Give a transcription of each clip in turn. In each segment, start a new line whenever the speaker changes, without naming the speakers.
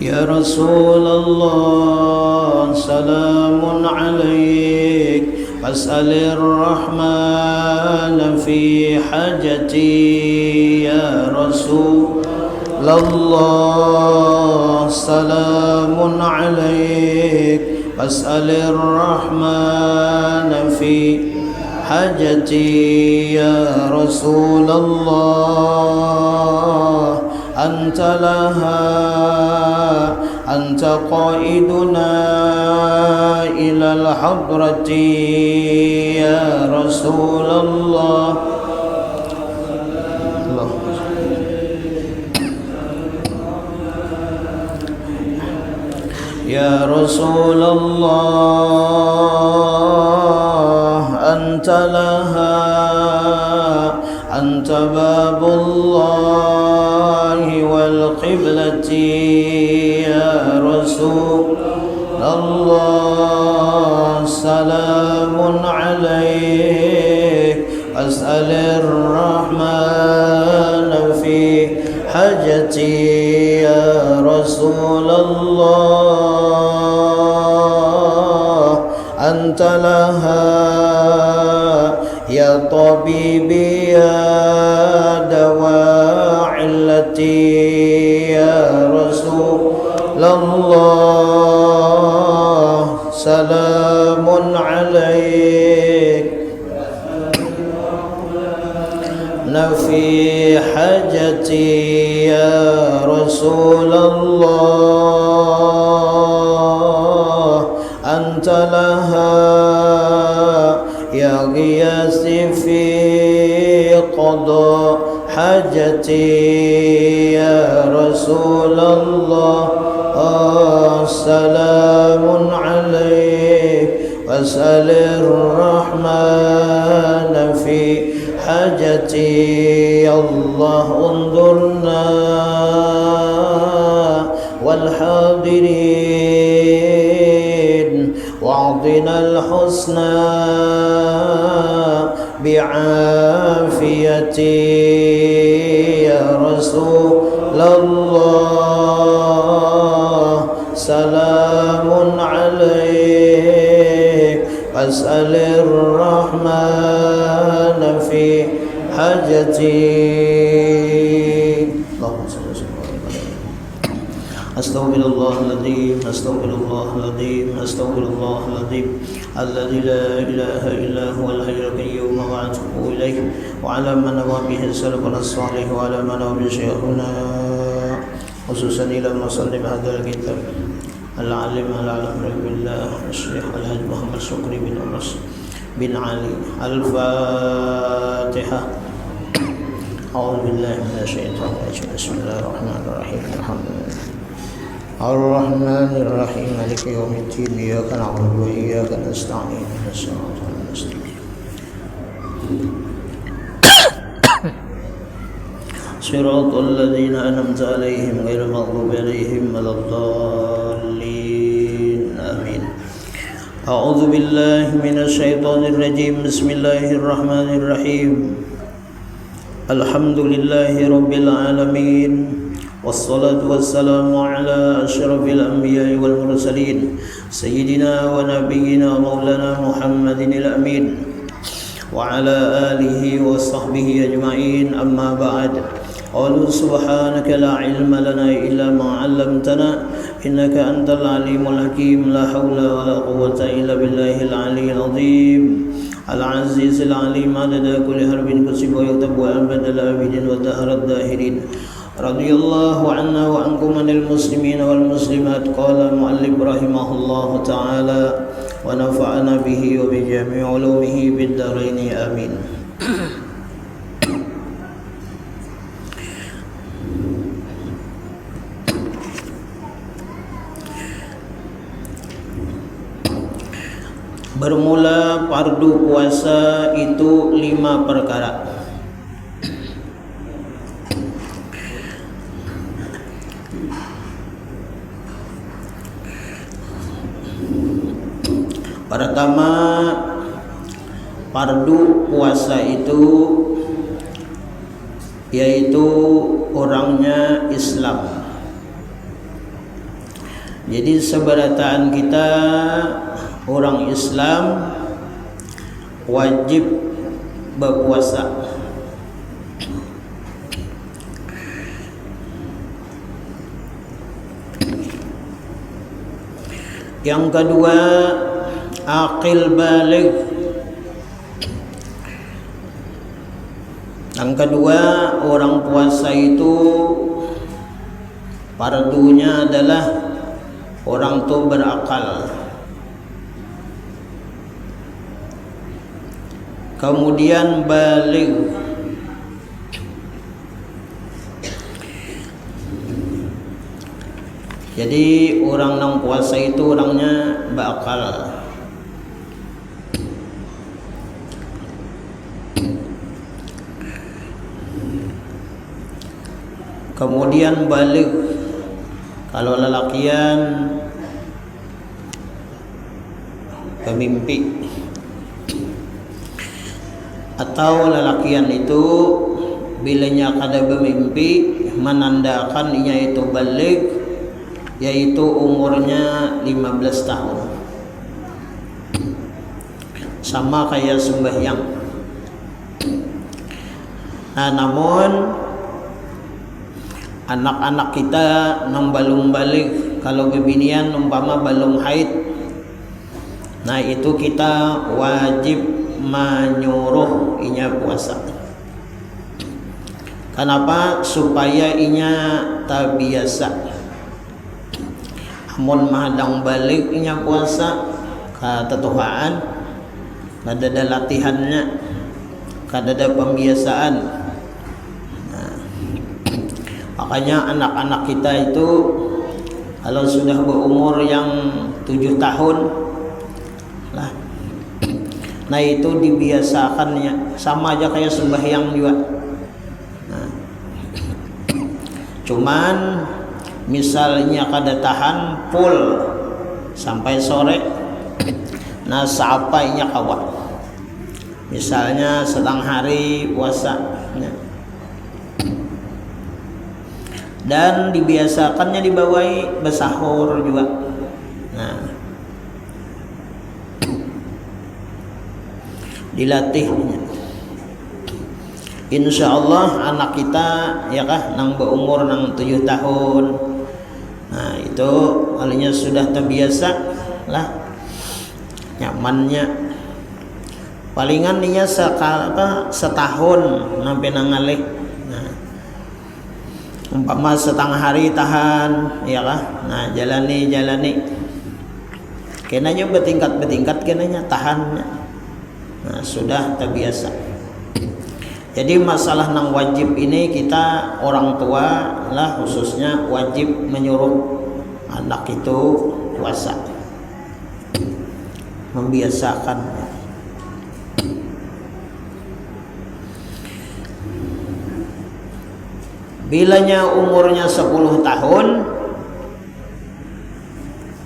يا رسول الله سلام عليك فاسأل الرحمن في حاجتي يا رسول الله سلام عليك فاسأل الرحمن في حاجتي يا رسول الله أنت لها أنت قائدنا إلى الحضرة يا رسول الله يا رسول الله أنت لها أنت باب الله والقبلة يا رسول الله سلام عليك أسأل الرحمن في حاجتي يا رسول الله أنت لها يا طبيبي يا دواء علتي يا رسول الله سلام عليك في حاجتي يا رسول الله أنت لها يا غياثي في قضاء حاجتي يا رسول الله سلام عليك واسأل الرحمن في حاجتي يا الله انظرنا والحاضرين واعطنا الحسنى بعافيتي يا رسول الله سلام عليك أسأل الرحمن في حاجتي اللهم صل وسلم أستغفر الله العظيم أستغفر الله العظيم أستغفر الله العظيم الذي لا إله إلا هو الحي القيوم وأتوب إليه وعلى من نوى به السلف الصالح وعلى من نوى به شيخنا خصوصا إلى مصلي بهذا الكتاب العالم بالله الشيخ الحاج محمد شكري بن أنس بن علي الفاتحة. أعوذ بالله من الشيطان الرجيم بسم الله الرحمن الرحيم الحمد لله الرحمن الرحيم مالك يوم الدين إياك نعبد وإياك نستعين اهدنا الصراط المستقيم صراط الذين أنعمت عليهم غير المغضوب عليهم ولا الضالين آمين. أعوذ بالله من الشيطان الرجيم بسم الله الرحمن الرحيم الحمد لله رب العالمين والصلاة والسلام على أشرف الأنبياء والمرسلين سيدنا ونبينا مولانا محمد الأمين وعلى آله وصحبه أجمعين أما بعد قالوا سبحانك لا علم لنا إلا ما علمتنا إنك أنت العليم الحكيم لا حول ولا قوة إلا بالله العلي العظيم العزيز العليم عدد كل حرف كتب ويكتب وأبد الآبدين ودهر الداهرين رضي الله عنا وعنكم من المسلمين والمسلمات. قال المؤلف رحمه الله تعالى ونفعنا به وبجميع علومه بالدارين آمين. Bermula fardu puasa itu 5 perkara. Pertama, fardu puasa itu yaitu orangnya Islam. Jadi seberataan kita orang Islam wajib berpuasa. Yang kedua, aqil baligh. Yang kedua, orang puasa itu fardunya adalah orang tua berakal. Kemudian baligh. Jadi orang yang puasa itu orangnya berakal. Kemudian baligh. Kalau lelakian pemimpi, atau lelakian itu bilanya kada bermimpi menandakan ia itu baligh, yaitu umurnya 15 tahun. Sama kayak sembahyang. Nah, namun anak-anak kita yang belum baligh, kalau kebinian umpama belum haid, nah itu kita wajib menyuruh inya puasa. Kenapa? Supaya inya terbiasa. Amun mahadang balik inya puasa ketetuhaan, kada ada latihannya, kada ada pembiasaan. Nah, makanya anak-anak kita itu kalau sudah berumur yang 7 tahun lah, nah itu dibiasakannya, sama aja kayak sembahyang juga. Nah, cuman misalnya kada tahan full sampai sore, nah saapainya kawan. Misalnya setengah hari puasa, dan dibiasakannya dibawahi bersahur juga. Nah, dilatihnya. Insya Allah anak kita ya kah nang berumur nang 7 tahun, nah itu kalinya sudah terbiasa lah, nyamannya. Palingan dia setahun sampai nangalih. Nah, umpama setengah hari tahan ya kah, nah jalani kenanya bertingkat kenanya tahannya. Nah, sudah terbiasa. Jadi masalah nang wajib ini kita orang tua lah khususnya wajib menyuruh anak itu puasa, membiasakan. Bilanya umurnya 10 tahun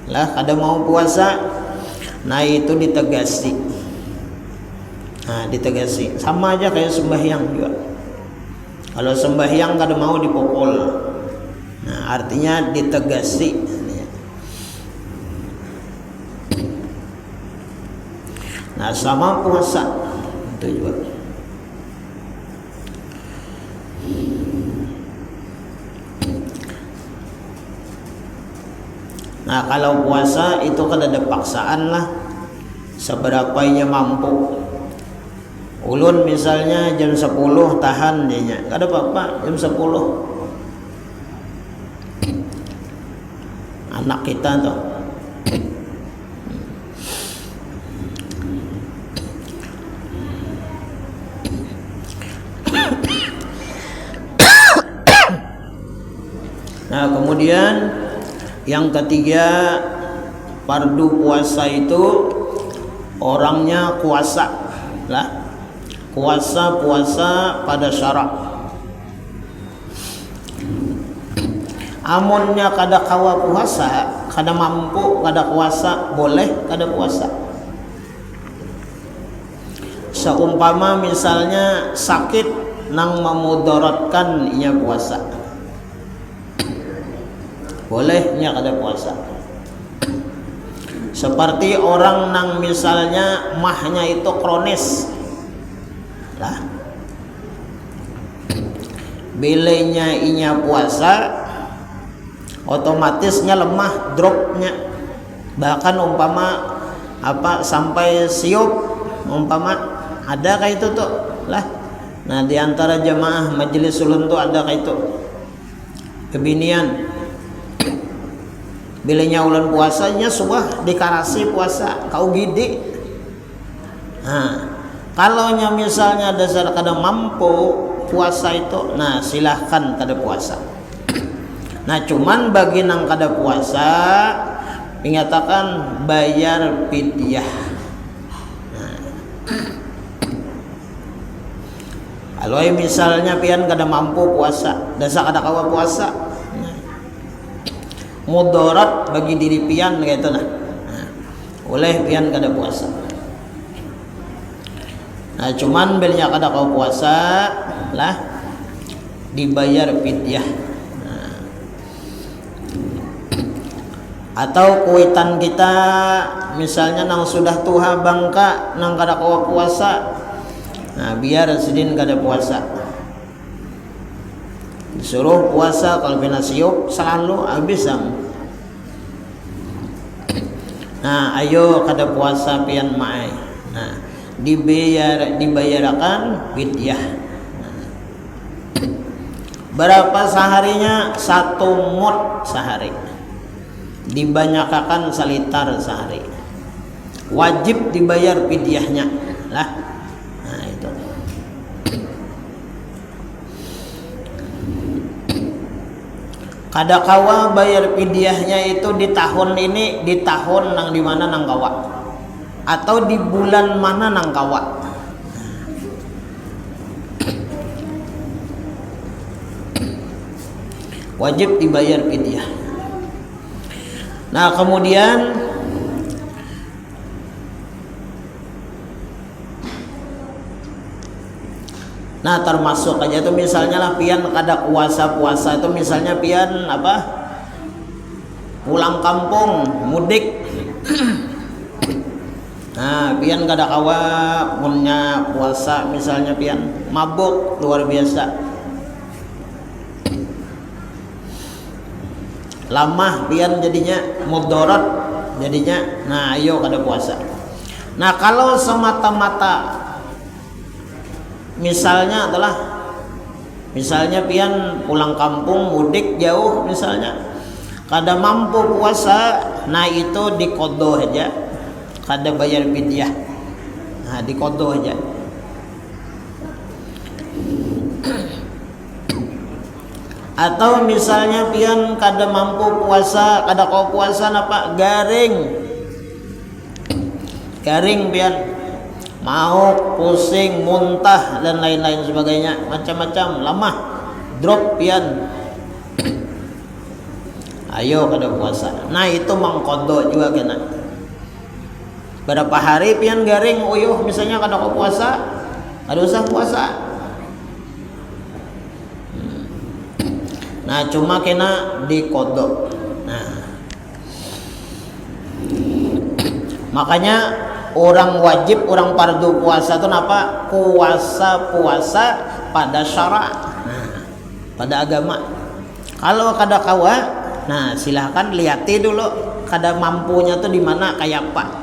lah kada mau puasa, nah itu ditegasi. Nah, ditegasi sama aja kayak sembahyang juga. Kalau sembahyang kada mau dipukul, nah artinya ditegasi. Nah sama puasa itu juga. Nah kalau puasa itu kan ada paksaan lah, seberapanya mampu. Ulun misalnya jam 10 tahan dia, kada apa-apa jam 10. Anak kita tuh nah kemudian yang ketiga, fardu puasa itu orangnya kuasa lah. Puasa pada syarak. Amunnya kada kawa puasa, kada mampu, kada kuasa, boleh kada puasa. Seumpama misalnya sakit nang memudaratkan inya puasa, bolehnya kada puasa. Seperti orang nang misalnya mahnya itu kronis lah, bilenya inya puasa otomatisnya lemah, dropnya, bahkan umpama sampai siup, umpama ada kayak itu tuh lah. Nah di antara jemaah majelis ulun tuh ada kayak itu kebinian, bilenya ulan puasanya subah dikarasi puasa kau gidi. Nah kalau misalnya dasar kada mampu puasa itu, nah silahkan kada puasa. Nah cuman bagi nang kada puasa menyatakan bayar fidyah. Nah, kalau misalnya pian kada mampu puasa, dasar kada kawa puasa, mudarat bagi diri pian gitu nah. Oleh pian kada puasa. Nah cuman bilnya kada kau puasa lah dibayar fidyah. Nah, atau kuitan kita misalnya nang sudah tuha bangka nang kada kau puasa, nah biar sedin kada puasa, disuruh puasa kalau pina siup selalu habis am. Nah ayo kada puasa pian maai, nah dibayarkan fidyah. Berapa seharinya? 1 mud sehari, dibanyakan salitar sehari, wajib dibayar fidyahnya lah. Nah itu kada kawa bayar fidyahnya itu di tahun ini, di tahun nang di mana nang kawa, atau di bulan mana nang kawa. Wajib dibayar fidyah. Nah kemudian termasuk aja tuh misalnya lah pian kada puasa itu misalnya pian pulang kampung mudik. Nah pian kada kawa punya puasa, misalnya pian mabuk luar biasa, lama pian jadinya mudarat jadinya, nah ayo kada puasa. Nah kalau semata-mata misalnya pian pulang kampung mudik jauh misalnya kada mampu puasa, nah itu dikodo aja, kada bayar fidyah. Nah dikodo aja. Atau misalnya pian kada mampu puasa, kada kau puasa napa garing pian, mau pusing, muntah dan lain-lain sebagainya, macam-macam lemah, drop pian, ayo kada puasa. Nah itu mangkodo juga kena. Berapa hari pian garing uyuh misalnya kada kau puasa, kada usah puasa. Nah cuma kena dikodok. Nah makanya orang wajib, orang fardu puasa itu apa? Puasa pada syara, pada agama. Kalau kada kawa, nah silahkan lihati dulu kada mampunya tuh di mana kayak apa.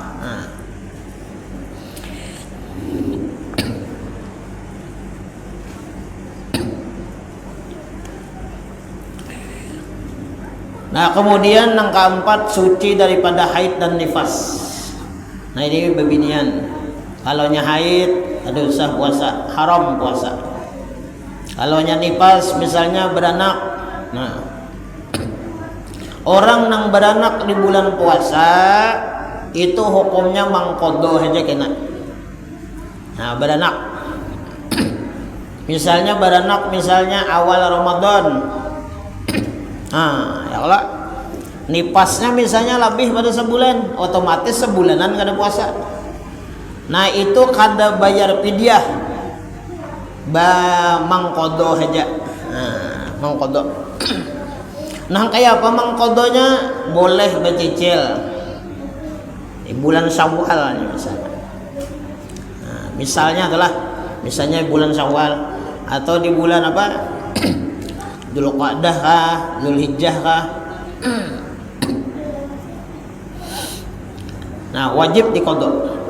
Nah kemudian yang keempat, suci daripada haid dan nifas. Nah ini bebinian, kalau haid ada usah puasa, haram puasa. Kalau nifas misalnya beranak, nah orang nang beranak di bulan puasa itu hukumnya mangkodo aja kena. Nah beranak misalnya misalnya awal Ramadan, nah ya Allah nipasnya misalnya lebih pada sebulan, otomatis sebulanan kada puasa. Nah itu kada bayar fidyah, mangkodo aja. Nah mangkodo. Nah kayak apa mangkodonya? Boleh bercicil. Di bulan Syawal misalnya. Nah, misalnya bulan Syawal atau di bulan apa? Dzulqa'dah kah, Dzulhijjah kah? Nah, wajib diqadha.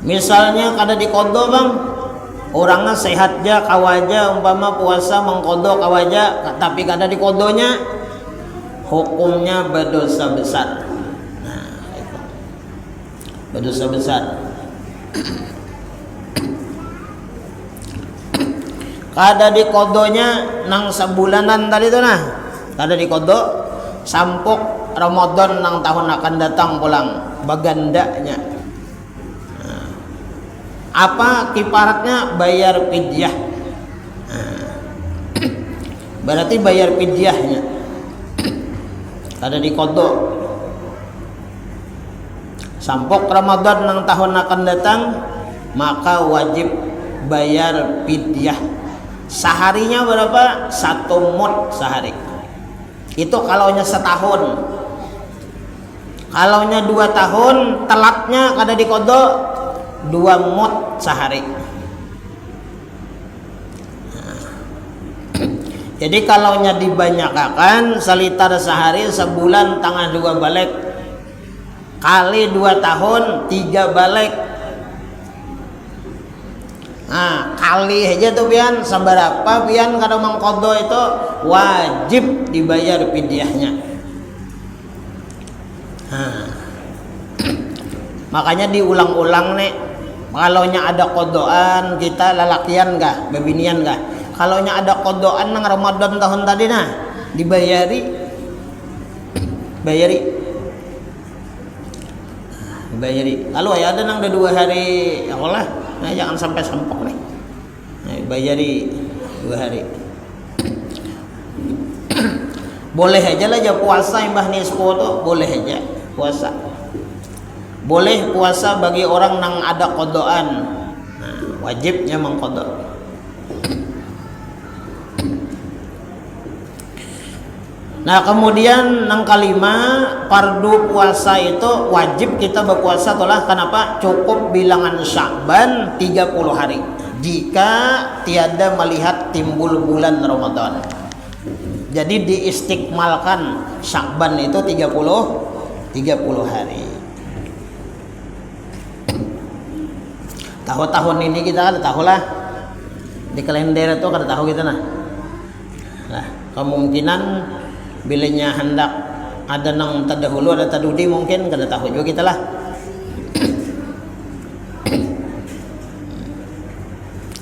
Misalnya kada diqadha bang, orangnya sehat ja kawaja umpama puasa mengqadha kawaja tapi kada diqadhanya, hukumnya berdosa besar. Nah, itu. Berdosa besar. Kada diqadhanya nang sebulanan tadi itu nah. Kada diqadha sampuk Ramadan nang tahun akan datang pulang bagandanya. Apa kiparatnya? Bayar fidyah. Berarti bayar fidyahnya. Kada diqadha. Sampok Ramadan nang tahun akan datang, maka wajib bayar fidyah. Seharinya berapa? 1 mud sehari. Itu kalaunya setahun. Kalaunya 2 tahun, telatnya kada diqadha 2 mud sehari. Jadi kalaunya dibanyakan selitar sehari, sebulan tangah 2 balik, kali 2 tahun 3 balik. Nah, kali aja tuh pian seberapa pian kada mangqadha itu wajib dibayar fidyahnya. Nah, makanya diulang-ulang nih. Kalaunya ada qadhaan kita lalakian kah, bebinian kah? Kalaunya ada qadhaan nang Ramadan tahun tadi nah, dibayari. Kalau ya ada nang 2 hari ya Allah, nah jangan sampai sampok nih. Nah, bayari 2 hari. Boleh aja lah ya puasa imbah nispo tuh, boleh aja puasa. Boleh puasa bagi orang nang ada qadhaan. Nah, wajibnya mengqadha. Nah, kemudian nang kelima, fardu puasa itu wajib kita berpuasa tolah. Kenapa? Cukup bilangan Sya'ban 30 hari jika tiada melihat timbul bulan Ramadan. Jadi diistiqmalkan Sya'ban itu 30 hari. Tahun ini kita kan tahu lah, di kalender itu kada tahu kita nah. Nah, kemungkinan bilanya hendak ada nang terdahulu ada terdudi mungkin kada tahu juga kita lah.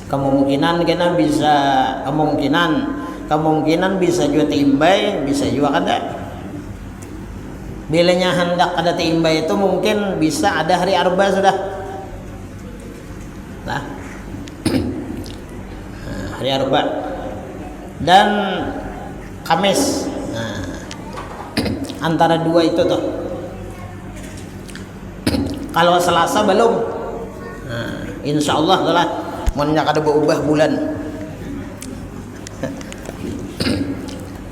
Kemungkinan kita bisa kemungkinan bisa juga timbay, bisa juga kada. Bilanya hendak ada timbay itu mungkin bisa ada hari Arba sudah. Nah, hari Arba dan Kamis. Nah, antara 2 itu tuh. Kalau Selasa belum. Nah, insya Allah lah monnya kada berubah bulan.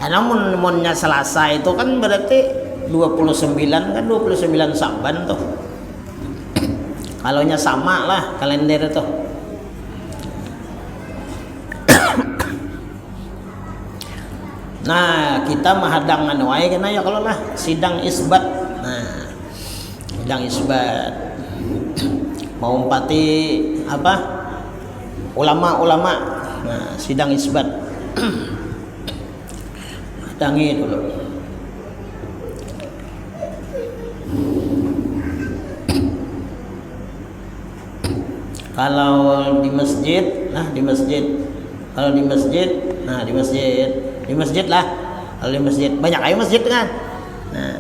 Karena monnya Selasa itu kan berarti 29 kan 29 Sya'ban tuh. Kalaunya sama lah kalender itu. Nah, kita mahadang anu wae kena ya kalau lah sidang isbat. Nah, sidang isbat. Mau umpati apa? Ulama-ulama. Nah, sidang isbat. Hadangi dulu. Kalau di masjid, di masjid lah. Kalau di masjid banyak ayo masjid kan. Nah,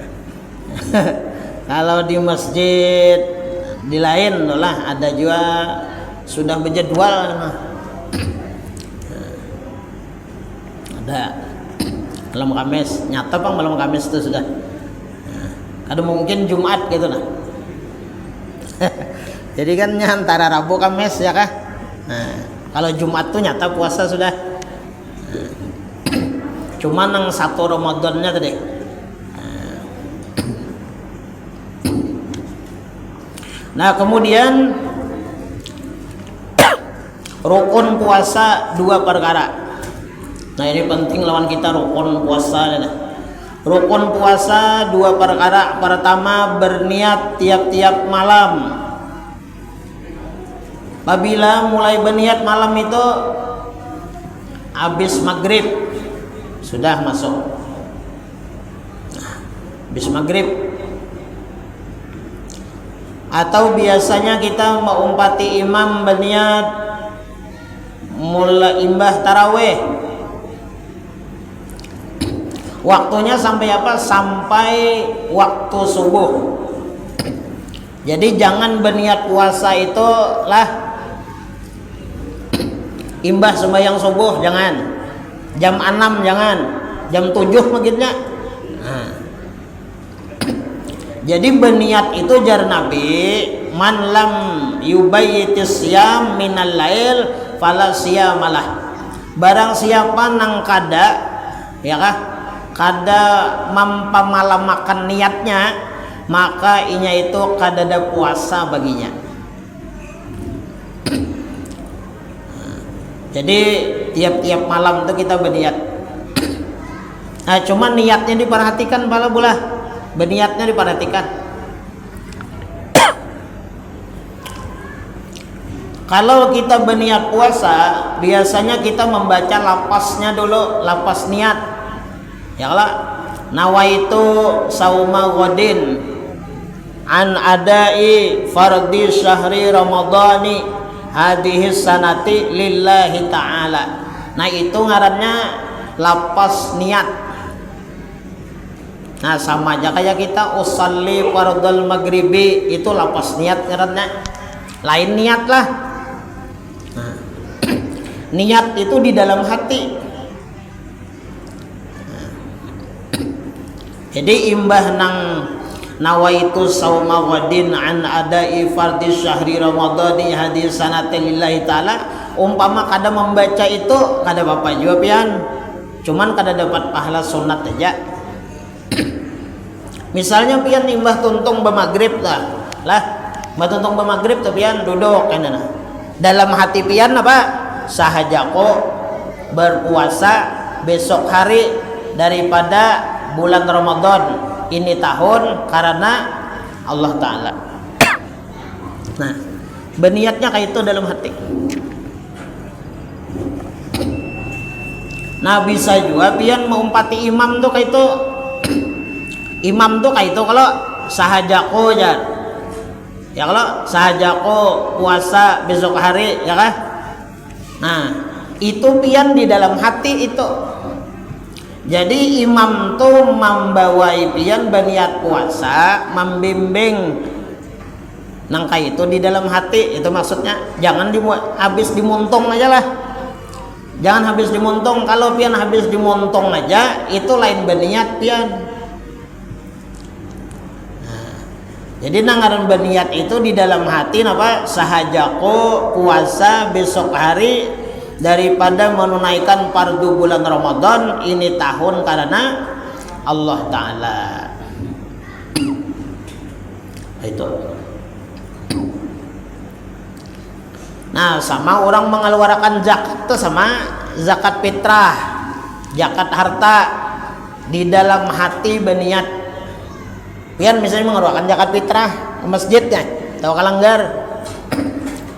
kalau di masjid di lain lah ada juga sudah berjadwal. Nah, ada malam Kamis nyata bang malam Kamis itu sudah. Nah, ada mungkin Jumat gitu nah. Jadi kan antara Rabu Kamis ya kah? Nah, kalau Jumat tuh nyata puasa sudah. Nah. cuma nang satu Ramadannya tadi. Nah kemudian rukun puasa 2 perkara. Nah ini penting lawan kita rukun puasa. Rukun puasa 2 perkara. Pertama, berniat tiap-tiap malam. Apabila mulai berniat malam itu habis maghrib sudah masuk. Habis maghrib. Atau biasanya kita mengumpati imam berniat mulai imbah taraweh. Waktunya sampai apa? Sampai waktu subuh. Jadi jangan berniat puasa itu lah imbah sembahyang subuh, jangan. Jam 6 jangan. Jam 7 maksudnya. Jadi berniat itu jar Nabi, man lam yubayyitis siyam minal lail fala siyamalah. Barang siapa nang kada ya kah? Kada mampamalam-makan niatnya, maka inya itu kada ada puasa baginya. Jadi tiap-tiap malam itu kita berniat. Nah, cuma niatnya diperhatikan pala bulah. Berniatnya diperhatikan. Kalau kita berniat puasa, biasanya kita membaca lapasnya dulu, lapas niat. Ya Allah, nawaitu sauma ghadin an adai fardhi syahri ramadhani hadhihi sanati lillahi ta'ala. Nah itu ngarannya lapas niat. Nah sama aja kayak kita usalli fardhal maghribi, itu lapas niat ngarannya. Lain niat lah. Nah, niat itu di dalam hati. Nah, jadi imbah nang nawaitu sauma ghadin an adai fardhi syahri ramadhani hadhihi sanati lillahi ta'ala, umpama kada membaca itu kada apa-apa juga pian, cuman kada dapat pahala sunat aja. Misalnya pian imbah tuntung bemaghrib lah, imbah tuntung bemaghrib tuh pian duduk kan nah. Dalam hati pian apa? Sahajako berpuasa besok hari daripada bulan Ramadan ini tahun karena Allah Ta'ala. Nah, berniatnya kayak itu dalam hati. Nah, bisa juga pian mengumpati imam tuh kayak itu. Imam tuh kayak itu kalau sahajako ya. Ya kalau sahajako puasa besok hari ya kan? Nah, itu pian di dalam hati itu. Jadi imam tuh membawai pian berniat puasa, membimbing nangka itu di dalam hati, itu maksudnya. Jangan habis dimuntung aja lah. Jangan habis dimuntung. Kalau pian habis dimuntung aja, itu lain berniat pian. Nah, jadi nangaran berniat itu di dalam hati napa? Sahajako puasa besok hari daripada menunaikan fardu bulan Ramadan ini tahun karena Allah Ta'ala. Itu. Nah, sama orang mengeluarkan zakat itu sama zakat fitrah, zakat harta di dalam hati berniat. Pian misalnya mengeluarkan zakat fitrah ke masjidnya, atau kalanggar.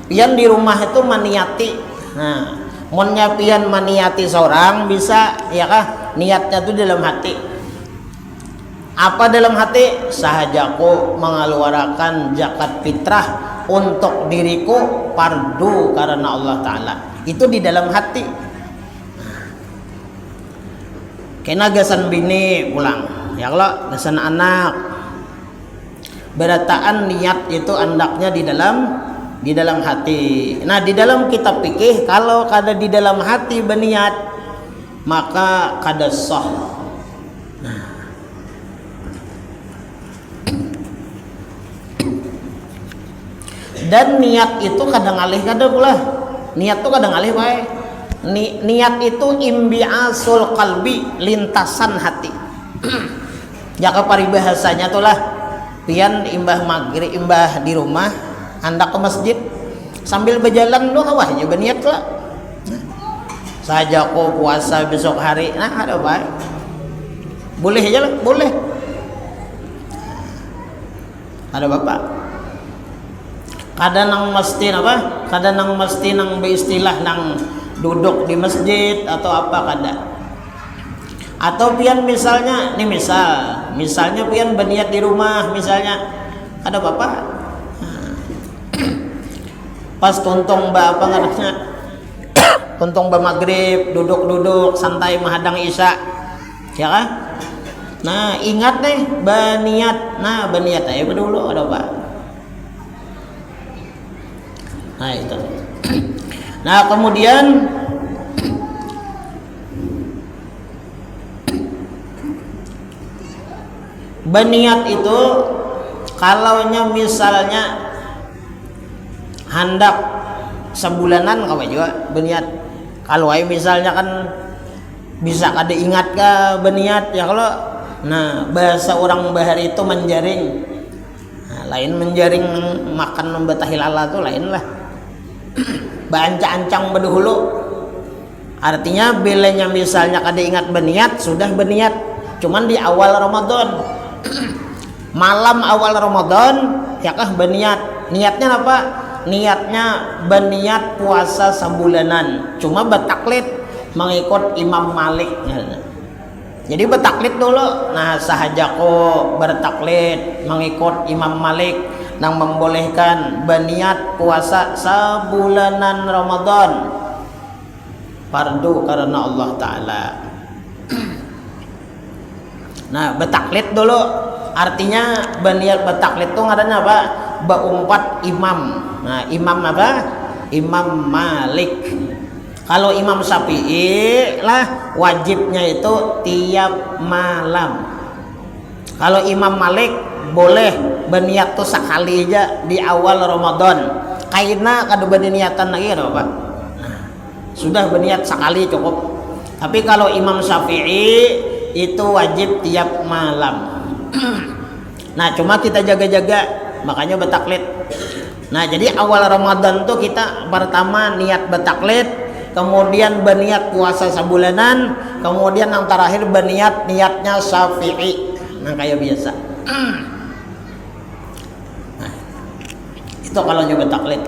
Pian di rumah itu maniati. Nah, monnya pian maniati seorang bisa ya kah? Niatnya itu dalam hati. Apa dalam hati? Sahajaku mengeluarkan zakat fitrah untuk diriku fardu karena Allah Ta'ala. Itu di dalam hati. Kena gasan bini pulang, ya kalau gasan anak. Berataan niat itu andaknya di dalam hati. Nah, di dalam kitab fikih kalau kada di dalam hati berniat maka kada sah. Dan niat itu kadang alih kada pula. Niat tuh kadang alih baik. Niat itu imbiasul qalbi, lintasan hati. Jaka paribahasanya tuh lah pian imbah maghrib, imbah di rumah hendak ke masjid sambil berjalan lo awahnya berniat lah. Saja kok puasa besok hari, nah ada baik. Boleh aja lah, boleh. Ada bapak. Kadang nang mesti apa? Kadang nang mesti nang beristilah nang duduk di masjid atau apa kada. Atau pian misalnya, nih misalnya pian berniat di rumah misalnya, ada bapak. Pas tuntong ba apa ngarannya? Tuntong ba maghrib, duduk-duduk santai menghadang isya. Ya kan? Nah, ingat nih berniat. Nah, berniat aja dulu ada apa? Nah, itu. Nah, kemudian berniat itu kalaunya misalnya hendak sebulanan kawan juga berniat. Kalau misalnya kan bisa kada ingat ke berniat ya kalau nah bahasa orang bahar itu menjaring. Nah, lain menjaring makan membatahil Allah tuh lain lah. Bancang-ancang berdahulu. Artinya bilanya misalnya kada ingat berniat, sudah berniat. Cuman di awal Ramadan. Malam awal Ramadan ya kah berniat. Niatnya apa? Niatnya berniat puasa sebulanan. Cuma bertaklid mengikut Imam Malik. Jadi bertaklid dulu. Nah, sahaja kok bertaklid mengikut Imam Malik yang membolehkan berniat puasa sebulanan Ramadan fardu karena Allah Ta'ala. Nah, bertaklid dulu artinya berniat bertaklid itu ngaranya apa? Berumpat imam. Nah, imam apa? Imam Malik. Kalau Imam Syafi'i lah wajibnya itu tiap malam. Kalau Imam Malik boleh berniat tuh sekali aja di awal Ramadan. Karena kada berniatan lagi ada apa? Nah, sudah berniat sekali cukup. Tapi kalau Imam Syafi'i itu wajib tiap malam. Nah, cuma kita jaga-jaga makanya bertaklid. Nah, jadi awal Ramadan tuh kita pertama niat bertaklid, kemudian berniat puasa sebulanan, kemudian yang terakhir berniat niatnya Syafi'i. Nah, kayak biasa. Nah, itu kalau nyoba taklid.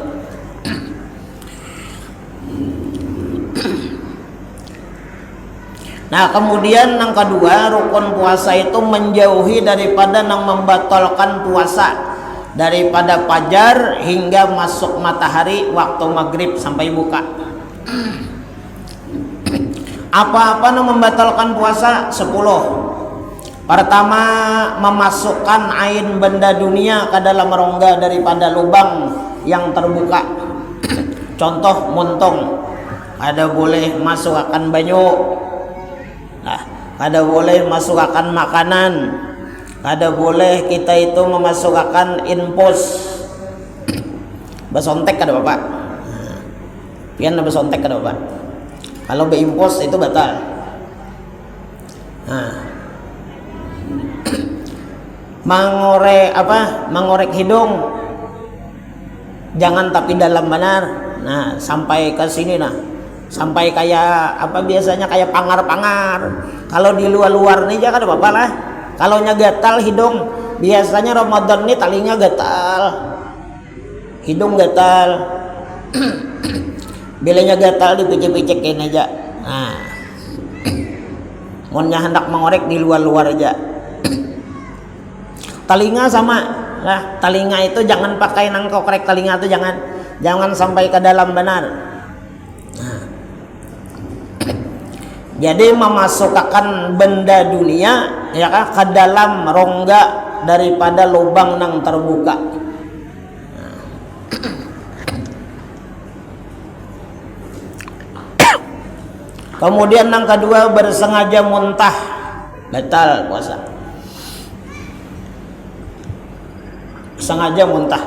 Nah, kemudian yang kedua rukun puasa itu menjauhi daripada yang membatalkan puasa daripada fajar hingga masuk matahari waktu maghrib sampai buka. Apa-apa yang membatalkan puasa? 10. Pertama, memasukkan ain benda dunia ke dalam rongga daripada lubang yang terbuka. Contoh muntung, ada boleh masukkan banyu. Nah, ada boleh masukkan makanan. Ada boleh kita itu memasukkan infus. Besontek ada bapak. Pian besontek ada bapak. Kalau beimpos itu batal. Nah, mengorek hidung jangan tapi dalam benar. Nah, sampai ke sini nah. Sampai kayak apa biasanya kayak pangar-pangar. Kalau di luar-luar nih jangan apa-apa lah. Kalau gatal hidung, biasanya Ramadan nih talinya gatal. Hidung gatal. Bilanya gatal dipicik-picikin aja. Nah. Monnya hendak mengorek di luar-luar aja. Telinga sama. Nah, telinga itu jangan pakai nangkok korek telinga itu jangan sampai ke dalam benar. Nah. Jadi memasukkan benda dunia ya kan ke dalam rongga daripada lubang yang terbuka. Nah. Kemudian yang kedua bersengaja muntah batal puasa. Sengaja muntah.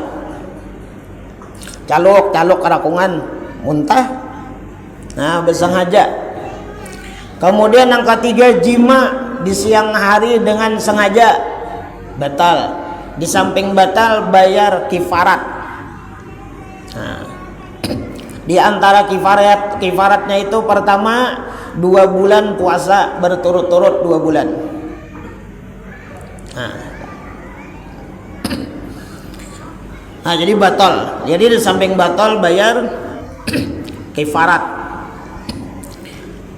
Caluk kerakungan muntah Nah, bersengaja. Kemudian yang ketiga, jima di siang hari dengan sengaja, batal. Di samping batal, bayar kifarat. Nah, di antara kifaratnya itu pertama 2 bulan puasa berturut-turut 2 bulan. Nah, jadi batal. Jadi di samping batal, bayar kifarat.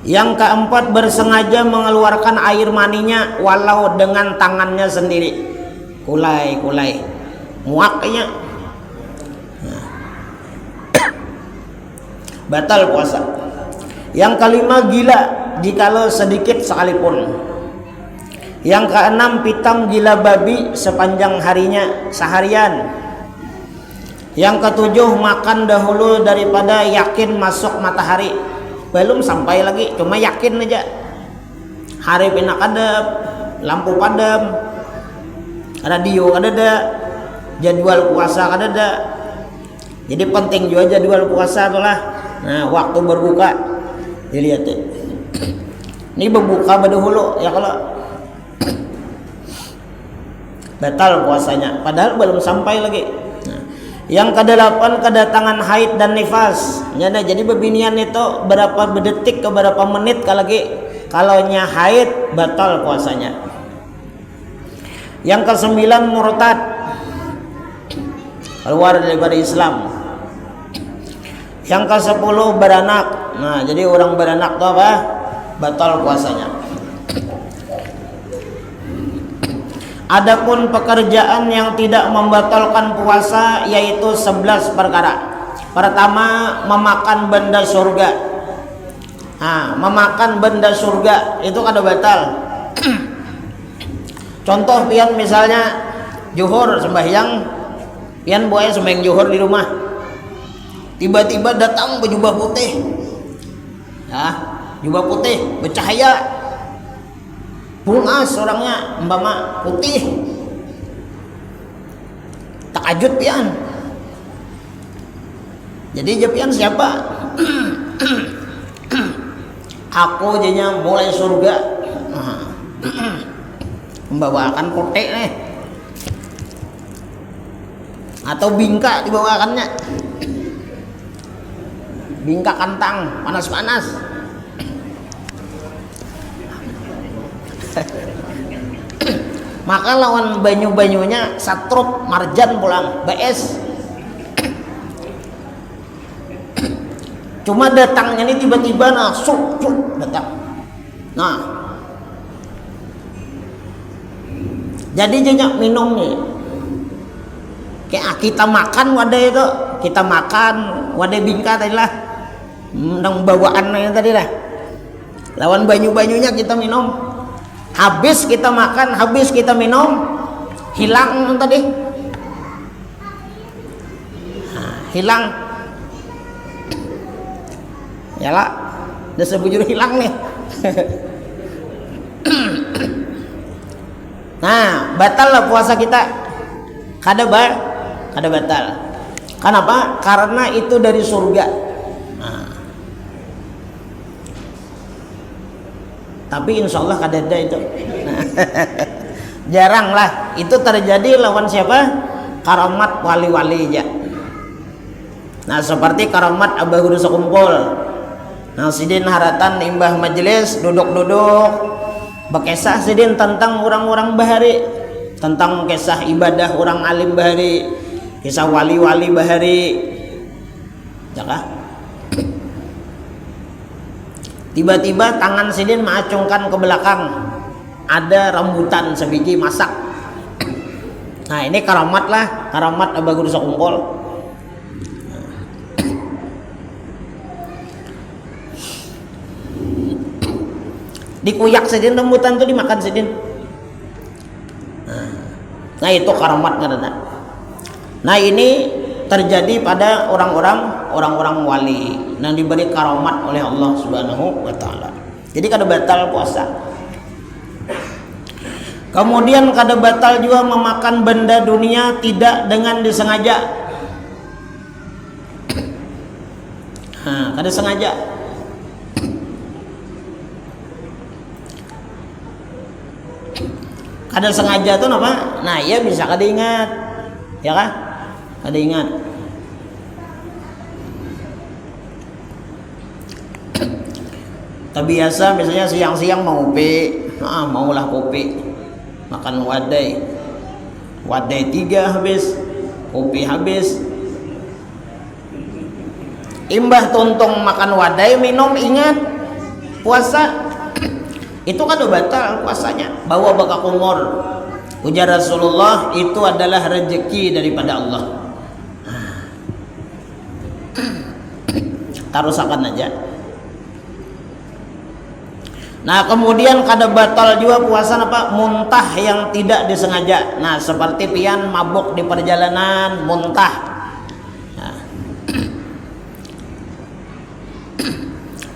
Yang keempat, bersengaja mengeluarkan air maninya walau dengan tangannya sendiri. Kulai muak kayaknya. Batal puasa. Yang kelima, gila jikalau sedikit sekalipun. Yang keenam, pitam gila babi sepanjang harinya seharian. Yang ketujuh, makan dahulu daripada yakin masuk matahari. Belum sampai lagi, cuma yakin aja. Hari pina kadep, lampu padam, radio kadada, jadwal puasa kadada. Jadi penting juga jadwal puasa itulah. Nah, waktu berbuka dilihat ya. Ini berbuka dahulu ya, kalau batal puasanya, padahal belum sampai lagi. Yang kedelapan, kedatangan haid dan nifas. Jadi bebinian itu berapa detik ke berapa menit kalau nya haid, batal puasanya. Yang kesembilan, murtad, keluar daripada Islam. Yang ke-10, beranak. Nah, jadi orang beranak itu apa? Batal puasanya. Adapun pekerjaan yang tidak membatalkan puasa yaitu 11 perkara. Pertama, memakan benda surga. Nah, memakan benda surga itu kada batal. Contoh pian misalnya zuhur sembahyang, pian boleh sembahyang zuhur di rumah. Tiba-tiba datang berjubah putih. Ya, jubah putih bercahaya. Bungas orangnya, umpama putih, takajud pian. Jadi pian siapa? Aku jadinya mulai surga. Membawakan kotek nih, atau bingka dibawakannya, bingka kantang panas-panas. Maka lawan banyu-banyunya satrup marjan pulang BS. Cuma datangnya ini tiba-tiba suk datang. Nah, jadi jenyak minumnya kayak kita makan wadah itu, kita makan wadah bingka tadi lah, nang bawaannya tadi lah, lawan banyu-banyunya kita minum. Habis kita makan, habis kita minum, hilang tadi. Nah, hilang. Yalah, udah sebujur hilang nih. Nah, batal lah puasa kita. Kada batal. Kenapa? Karena itu dari surga. Nah. Tapi insya Allah kada ada itu. Jarang lah itu terjadi lawan siapa? Karamat wali-wali aja. Nah, seperti karamat Abah Guru Sekumpul. Nah, sidin haratan imbah majelis duduk-duduk berkisah sidin tentang orang-orang bahari, tentang kisah ibadah orang alim bahari, kisah wali-wali bahari. Jakah? Tiba-tiba tangan sidin mengacungkan ke belakang, ada rambutan sebiji masak. Nah, ini karamat lah, karamat Abah Guru Sekumpul. Dikuyak sidin rambutan itu dimakan sidin. Nah, itu karamat karena. Nah, ini terjadi pada orang-orang wali yang diberi karamat oleh Allah Subhanahu wa taala. Jadi kada batal puasa. Kemudian kada batal juga memakan benda dunia tidak dengan disengaja. Kada sengaja. Kada sengaja tuh apa? Nah, iya bisa kada ingat. Ya kan? Kada ingat. Biasa misalnya siang-siang mau kopi, maulah kopi. Makan wadai. Wadai 3 habis, kopi habis. Imbah tontong makan wadai, minum, ingat puasa. Itu kan udah batal puasanya. Bawa baka kumur. Ujar Rasulullah, itu adalah rezeki daripada Allah. Tarusakan aja. Nah, kemudian kada batal juga puasa apa? Muntah yang tidak disengaja. Nah, seperti pian mabuk di perjalanan, muntah. Nah.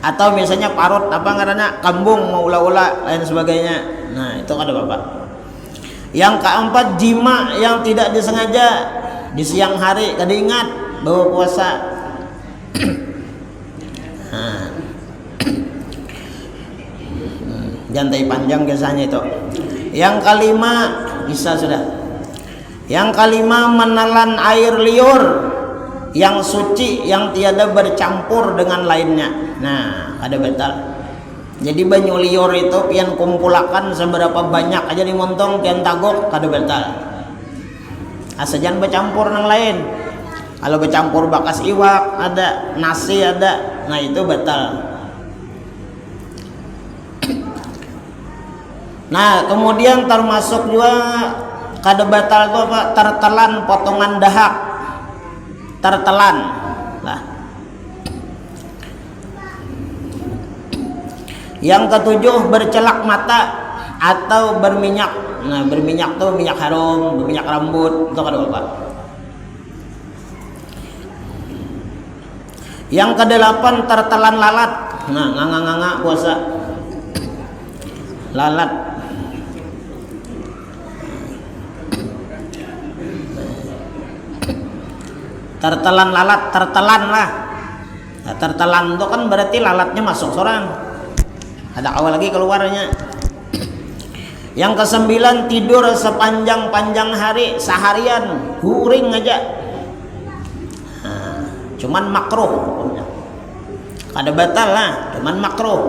Atau misalnya parut apa ngaranna kambung mau ula-ula lain sebagainya. Nah, itu kada apa-apa. Yang keempat, jima yang tidak disengaja di siang hari, kada ingat bahwa puasa. Nah. Jantai panjang kisahnya itu. Yang kelima, bisa sudah. Yang kelima, menelan air liur yang suci yang tiada bercampur dengan lainnya. Nah, ada batal. Jadi banyu liur itu pian kumpulakan seberapa banyak aja dimontong pian tagok kada batal. Asajan bercampur dengan lain. Kalau bercampur bakas iwak ada, nasi ada, nah itu batal. Nah, kemudian termasuk juga kada batal itu apa? Tertelan potongan dahak. Tertelan. Nah. Yang ketujuh, bercelak mata atau berminyak. Nah, berminyak tuh minyak harum, berminyak rambut, itu kada apa. Yang kedelapan, tertelan lalat. Nah, nganga-nganga puasa. Lalat. Tertelan lalat, tertelan lah. Nah, tertelan itu kan berarti lalatnya masuk seorang. Ada awal lagi keluarnya. Yang kesembilan, tidur sepanjang-panjang hari, seharian, huring aja. Nah, cuman makruh. Kada batal lah, cuman makruh.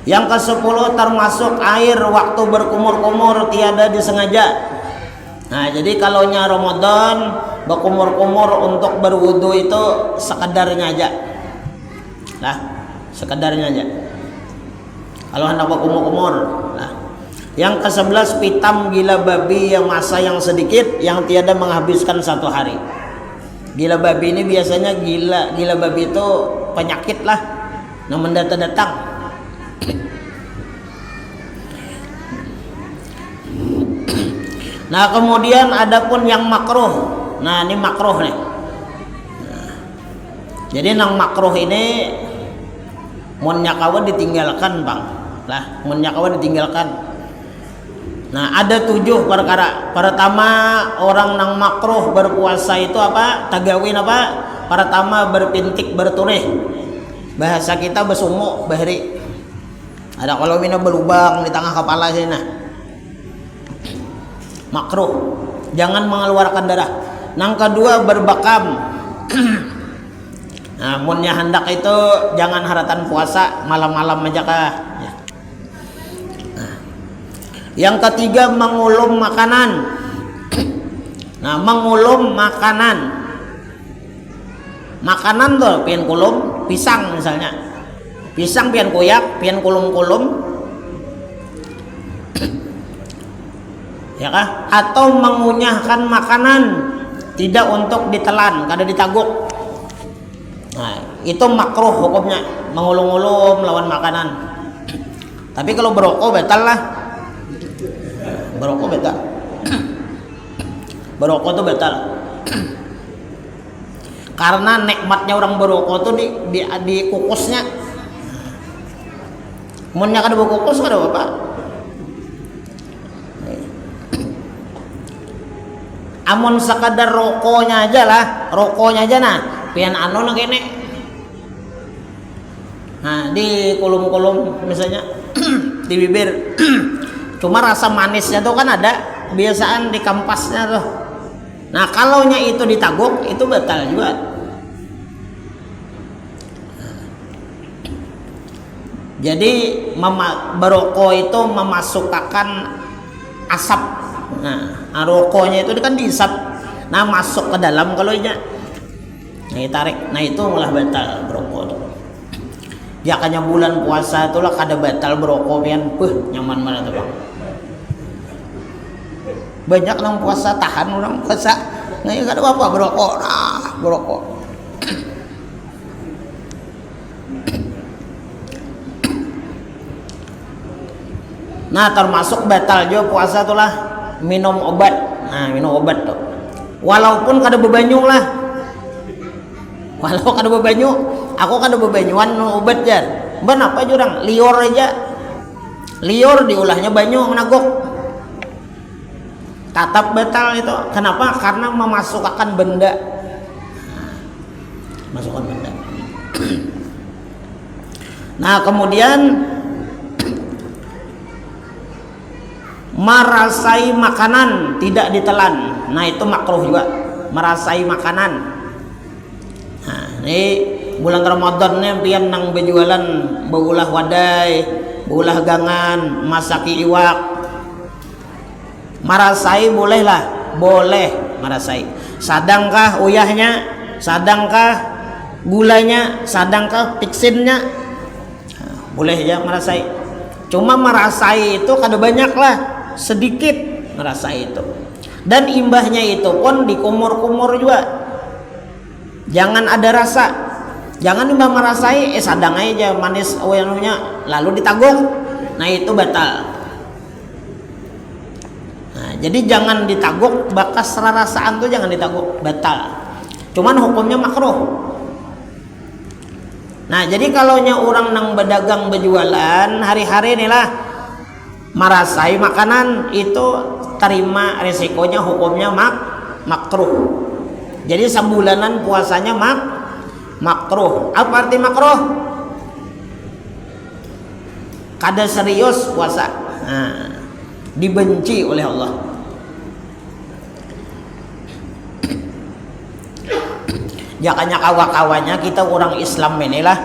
Yang ke-10, termasuk air waktu berkumur-kumur tiada disengaja. Nah, jadi kalau nya Ramadan berkumur-kumur untuk berwudu itu sekedarnya aja. Nah, sekedarnya aja. Kalau hendak berkumur-kumur. Nah, yang ke-11, pitam gila babi yang masa yang sedikit yang tiada menghabiskan 1 hari. Gila babi ini biasanya gila babi itu penyakit lah yang mendatang-datang. Nah, kemudian adapun yang makruh. Nah, ini makruh nih. Nah, jadi nang makruh ini mun nyakawa ditinggalkan, Bang. Lah, mun nyakawa ditinggalkan. Nah, ada 7 perkara. Pertama, orang nang makruh berpuasa itu apa? Tagawin apa? Pertama, berpintik berturih. Bahasa kita besumuk bahri. Ada kalau mina berlubang di tengah kepala sini. Nah, makruh, jangan mengeluarkan darah. Nang kedua, berbakam. Nah, munnya hendak itu jangan haratan puasa, malam-malam aja kah ya. Nah, yang ketiga, mengulum makanan. Nah, mengulum makanan tuh pian kulum, pisang misalnya, pisang pian kuyak, pian kulum-kulum ya kah? Atau mengunyahkan makanan tidak untuk ditelan, kada ditaguk. Nah, itu makruh hukumnya, mengulum-ulum lawan makanan. Tapi kalau berokok batal lah. Berokok batal. Berokok tuh batal. Karena nikmatnya orang berokok tuh di kukusnya. Munnya kada berkukus kada apa? Amun sekadar rokoknya aja lah, rokoknya aja nah, pian anu nang kene. Nah, di kulum-kulum misalnya di bibir. Cuma rasa manisnya tuh kan ada kebiasaan di kampasnya tuh. Nah kalaunya itu ditaguk itu batal juga. Jadi berokok itu memasukkan asap. Nah rokoknya itu kan diisap, nah masuk ke dalam kalau nya, nah tarik, nah itu malah batal berokok. Ya kanya bulan puasa itulah kada batal berokok pian, nyaman mana tuh bang. Banyak orang puasa tahan orang puasa, nggak ada apa berokok, berokok. Nah termasuk batal juga puasa itulah minum obat. Nah minum obat tuh, walaupun kada bebanyu lah, walau kada bebanyu, aku kada bebanyuan minum obat jar. Ben apa jurang liur aja, liur diulahnya banyu menaguk. Tatap batal itu. Kenapa? Karena memasukkan benda. Masukkan benda. Nah kemudian merasai makanan tidak ditelan. Nah itu makruh juga. Merasai makanan. Nah ini bulan Ramadan nih pian nang berjualan beulah wadai, beulah gangan, masaki iwak. Merasai bolehlah, boleh merasai. Sadangkah uyahnya, sadangkah gulanya, sadangkah piksinnya, boleh ya merasai. Cuma merasai itu kada banyak lah, sedikit merasai itu. Dan imbahnya itu pun dikumur-kumur juga. Jangan ada rasa, jangan imbah merasai, sadang aja manis uyahnya, lalu ditagung. Nah itu batal. Jadi jangan ditaguk, bakas rasaan tuh jangan ditaguk, batal. Cuman hukumnya makruh. Nah jadi kalau orang nang berdagang berjualan hari-hari nih lah merasai makanan itu terima resikonya, hukumnya makruh. Jadi sebulanan puasanya makruh. Apa arti makruh? Kada serius puasa. Nah, dibenci oleh Allah. Jakanya kawa-kawanya kita orang Islam inilah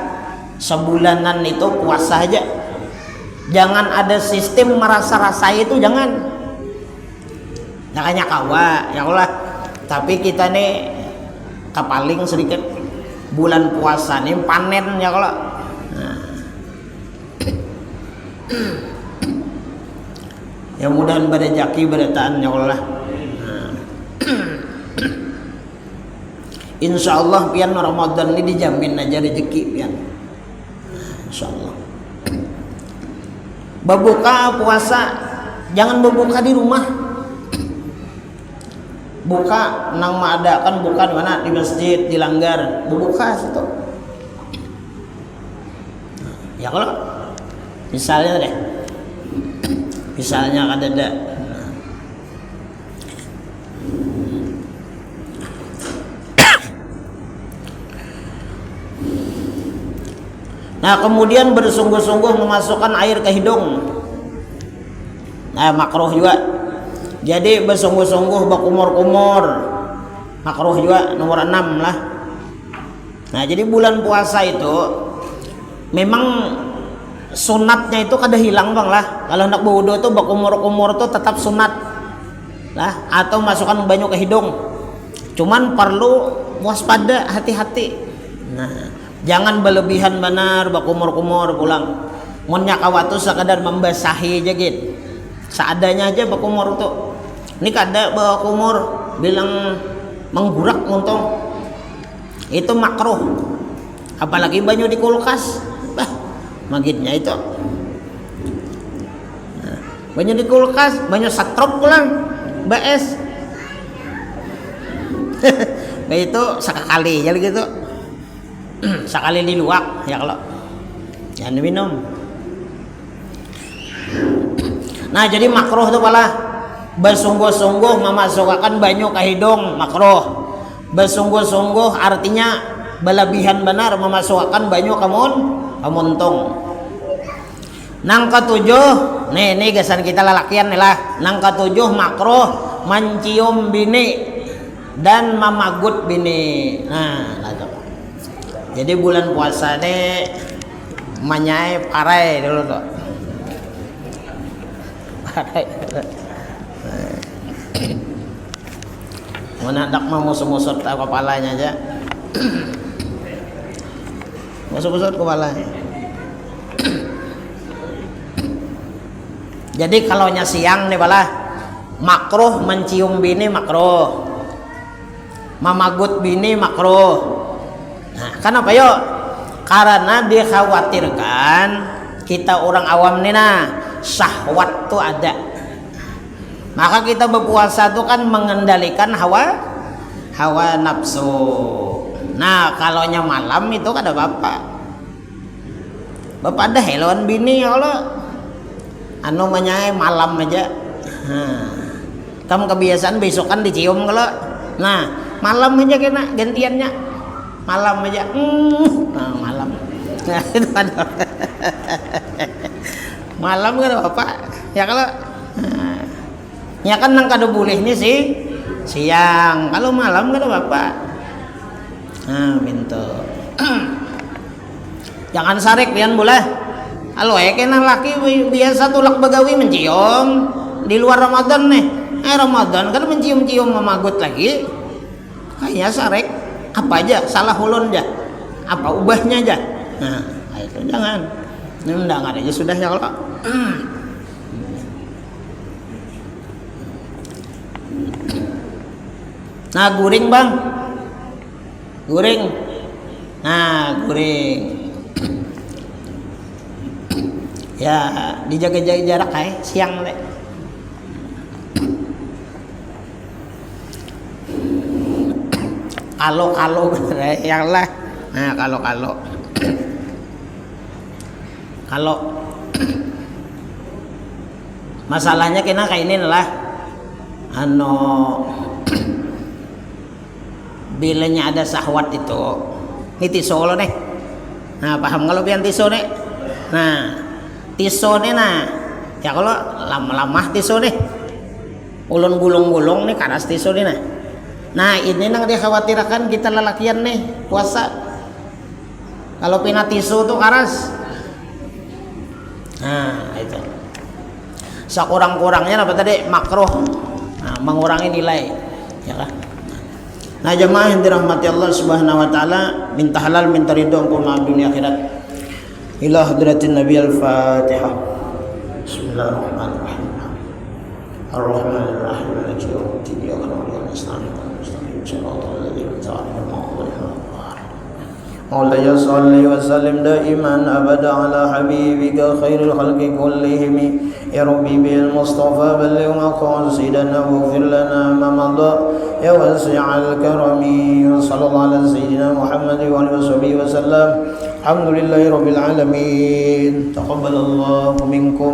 sebulanan itu puasa aja. Jangan ada sistem merasa-rasa itu, jangan. Jakanya kawa, ya Allah. Tapi kita nih kepaling sedikit bulan puasa nih panen ya Allah. Nah. Ya mudahan berejaki berataan ya Allah. Insya Allah pian Ramadan ini dijamin aja rezeki pian. Insya Allah. Berbuka puasa jangan berbuka di rumah. Buka nang mengadakan buka di mana, di masjid, di langgar, berbuka situ. Ya kalau misalnya deh, misalnya ada. Nah kemudian bersungguh-sungguh memasukkan air ke hidung. Nah makruh juga. Jadi bersungguh-sungguh berkumur-kumur, makruh juga, nomor 6 lah. Nah jadi bulan puasa itu memang sunatnya itu kada hilang bang lah. Kalau hendak berwudu itu berkumur-kumur itu tetap sunat lah, atau masukkan banyu ke hidung. Cuman perlu waspada, hati-hati. Nah jangan berlebihan benar berkumur-kumur pulang. Munnya kawatu sekadar membasahi aja gitu, seadanya aja berkumur tuh. Ini kada berkumur bilang menggurak untung, itu makruh. Apalagi banyu di kulkas, magitnya itu. Nah, banyu di kulkas, banyu satrop pulang, BS. Nah itu sekali jadi gitu. Sekali diluak ya kalau jangan minum. Nah jadi makruh tuh pala bersungguh-sungguh memasukkan banyu ke hidung, makruh. Bersungguh-sungguh artinya berlebihan benar memasukkan banyu ke muntung. Nang ketujuh nih gasan kita lalakian nih lah. Nang ketujuh makruh mencium bini dan memagut bini. Nah, itu. Jadi bulan puasa deh manyai parai dulu tuh. Parai. Mana dak mau musuh-musuh tahu kepalanya aja. Musuh-musuh kepalanya. Jadi kalau nya siang nih balah makruh mencium bini makruh, memagut bini makruh. Nah, kenapa yuk? Karena dikhawatirkan kita orang awam nih nah syahwat tuh ada. Maka kita berpuasa tuh kan mengendalikan hawa nafsu. Nah, kalau nya malam itu ada bapak ada helon bini ya Allah. Anu menyai malam aja. Kamu kebiasaan besokan dicium kalau. Nah, malam aja kena gantiannya. Malam aja. Nah, malam. Nah, itu ada. Malam kan bapak. Ya kalau ya kan nang kada bolehnya sih siang. Kalau malam kan bapak. Nah, minta. Jangan sarik pian boleh. Kalau kena laki biasa tulak begawi mencium di luar Ramadan nih. Ramadan kan mencium-cium memagut lagi. Kayaknya sarik apa aja salah hulun aja. Apa ubahnya aja. Nah, itu jangan. Ini undangan aja sudah ya kalau. Nah, guring bang, guring. Nah, guring. Ya, dijaga-jaga jarak siang deh. Kalau yang lah. Nah, kalau masalahnya kena kayak ini lah. Bilanya ada syahwat itu. Ini tiso lo nih. Nah, paham kalau pian tiso nih. Nah, tiso nih nah. Ya kalau lama-lama tiso nih. Ulun gulung-gulung nih karas tiso nih nah. Nah, ini nang dikhawatirkan kita lelakian nih puasa. Kalau pina tisu tuh karas. Nah, itu. Sekurang-kurangnya apa tadi? Makruh. Nah, mengurangi nilai. Ya kan? Nah, jemaah yang dirahmati Allah Subhanahu wa taala, minta halal minta ridho untuk dunia akhirat. Ila hadratin Nabi Al-Fatihah. Bismillahirrahmanirrahim. Ar-Rahmanir-Rahim. Maliki yaumiddin. Iyyaka na'budu wa iyyaka nasta'in. مولاي صل وسلم دائما ابدا على حبيبك خير الخلق كلهم يا ربي بالمصطفى بلغ مقاصدنا واغفر لنا ما مضى يا واسع الكرم صلى الله على سيدنا محمد وعلى اله وسلم الحمد لله رب العالمين تقبل الله منكم